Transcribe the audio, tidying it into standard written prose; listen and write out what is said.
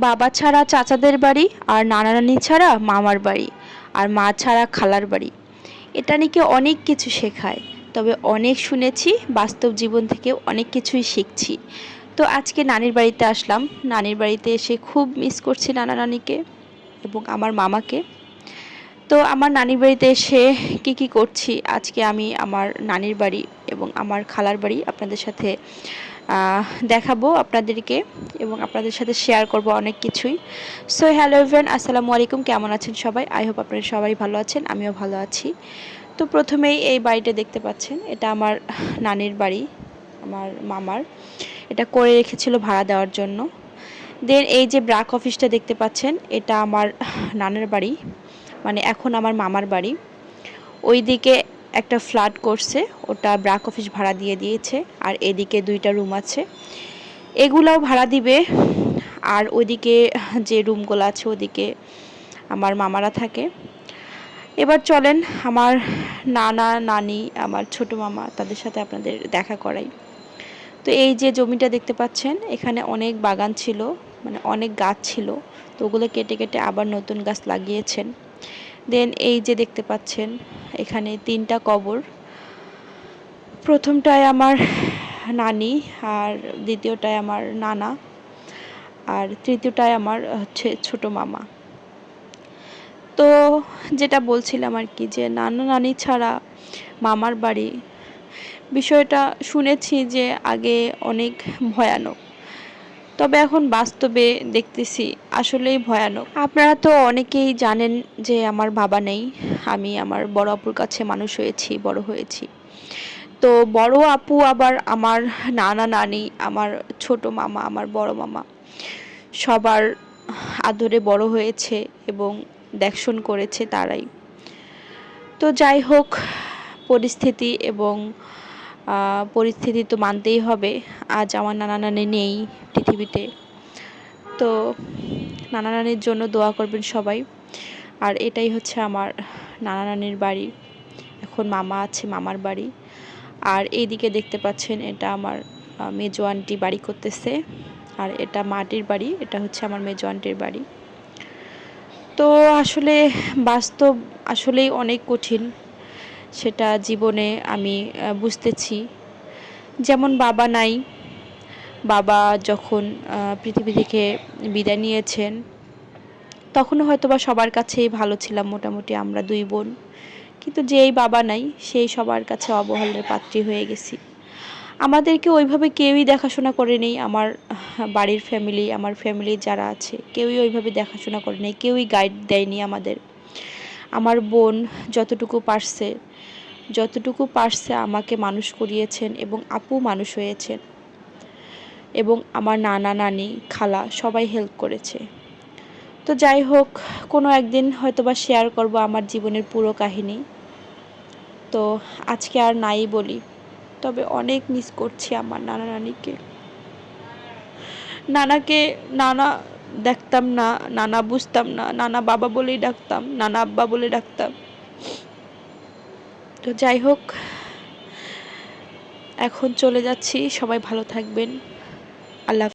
বাবা ছাড়া চাচাদের বাড়ি, আর নানা নানি ছাড়া মামার বাড়ি, আর মা ছাড়া খালার বাড়ি। এটা নাকি অনেক কিছু শেখায়, তবে অনেক শুনেছি, বাস্তব জীবন থেকে অনেক কিছুই শিখছি। তো আজকে নানির বাড়িতে আসলাম। নানির বাড়িতে এসে খুব মিস করছি নানা নানিকে এবং আমার মামাকে। তো আমার নানির বাড়িতে এসে কি করছি আজকে আমি আমার নানির বাড়ি এবং আমার খালার বাড়ি আপনাদের সাথে দেখাবো আপনাদেরকে, এবং আপনাদের সাথে শেয়ার করব অনেক কিছুই। সো হ্যালো এভরিওয়ান, আসসালামু আলাইকুম। কেমন আছেন সবাই? আই হোপ আপনারা সবাই ভালো আছেন, আমিও ভালো আছি। তো প্রথমেই এই বাড়িটা দেখতে পাচ্ছেন, এটা আমার নানির বাড়ি, আমার মামার। এটা করে রেখেছিল ভাড়া দেওয়ার জন্য। দেন এই যে ব্রাক অফিসটা দেখতে পাচ্ছেন, এটা আমার নানার বাড়ি, মানে এখন আমার মামার বাড়ি। ওইদিকে একটা ফ্ল্যাট করছে, ওটা ব্রাক অফিস ভাড়া দিয়ে দিয়েছে। আর এদিকে দুইটা রুম আছে, এগুলাও ভাড়া দিবে। আর ওইদিকে যে রুমগুলো আছে ওদিকে আমার মামারা থাকে। এবার চলেন আমার নানা নানি, আমার ছোট মামা, তাদের সাথে আপনাদের দেখা করাই। তো এই যে জমিটা দেখতে পাচ্ছেন, এখানে অনেক বাগান ছিল, মানে অনেক গাছ ছিল। তো ওগুলো কেটে কেটে আবার নতুন গাছ লাগিয়েছেন। দেন এই যে দেখতে পাচ্ছেন, এখানে 3টা কবর। প্রথমটায় আমার নানি, আর দ্বিতীয়টায় আমার নানা, আর তৃতীয়টায় আমার হচ্ছে ছোট মামা। তো যেটা বলছিলাম আর কি, যে নানা নানি ছাড়া মামার বাড়ি, বিষয়টা শুনেছি যে আগে অনেক ভয়ানক, তবে এখন বাস্তবে দেখতেছি আসলেই ভয়ানক। আপনারা তো অনেকেই জানেন যে আমার বাবা নেই, আমি আমার বড় আপুর কাছে মানুষ হয়েছি, বড় হয়েছি। তো বড় আপু আবার আমার নানা নানি, আমার ছোট মামা, আমার বড় মামা, সবার আদরে বড় হয়েছে এবং দেখশন করেছে তারাই। তো যাই হোক, পরিস্থিতি এবং পরিস্থিতি তো মানতেই হবে। আজ আমার নানা নানি নেই পৃথিবীতে। তো নানা নানির জন্য দোয়া করবেন সবাই। আর এটাই হচ্ছে আমার নানা নানির বাড়ি, এখন মামা আছে, মামার বাড়ি। আর এইদিকে দেখতে পাচ্ছেন, এটা আমার মেজো আন্টি বাড়ি করতেছে। আর এটা মাটির বাড়ি, এটা হচ্ছে আমার মেজো আন্টির বাড়ি। তো আসলে বাস্তব আসলেই অনেক কঠিন, সেটা জীবনে আমি বুঝতেছি। যেমন বাবা নাই, বাবা যখন পৃথিবী থেকে বিদায় নিয়েছেন, তখনও হয়তো বা সবার কাছেই ভালো ছিলাম, মোটামুটি আমরা 2 বোন। কিন্তু যেই বাবা নাই, সেই সবার কাছে অবহেলার পাত্রী হয়ে গেছি। আমাদেরকে ওইভাবে কেউই দেখাশোনা করে নেই, আমার বাড়ির ফ্যামিলি, আমার ফ্যামিলির যারা আছে, কেউই ওইভাবে দেখাশোনা করে নেই, কেউই গাইড দেয়নি আমাদের। আমার বোন যতটুকু পারছে আমাকে মানুষ করিয়েছেন, এবং আপু মানুষ হয়েছেন, এবং আমার নানা নানি খালা সবাই হেল্প করেছে। তো যাই হোক, কোনো একদিন হয়তোবা শেয়ার করব আমার জীবনের পুরো কাহিনী। তো আজকে আর নাই বলি, তবে অনেক মিস করছি আমার নানা নানিকে। নানাকে নানা দেখতাম না, নানা বুঝতাম না, নানা বাবা বলেই ডাকতাম, নানা আব্বা বলে ডাকতাম। তো যাই হোক, এখন চলে যাচ্ছি, সবাই ভালো থাকবেন। আল্লাহ।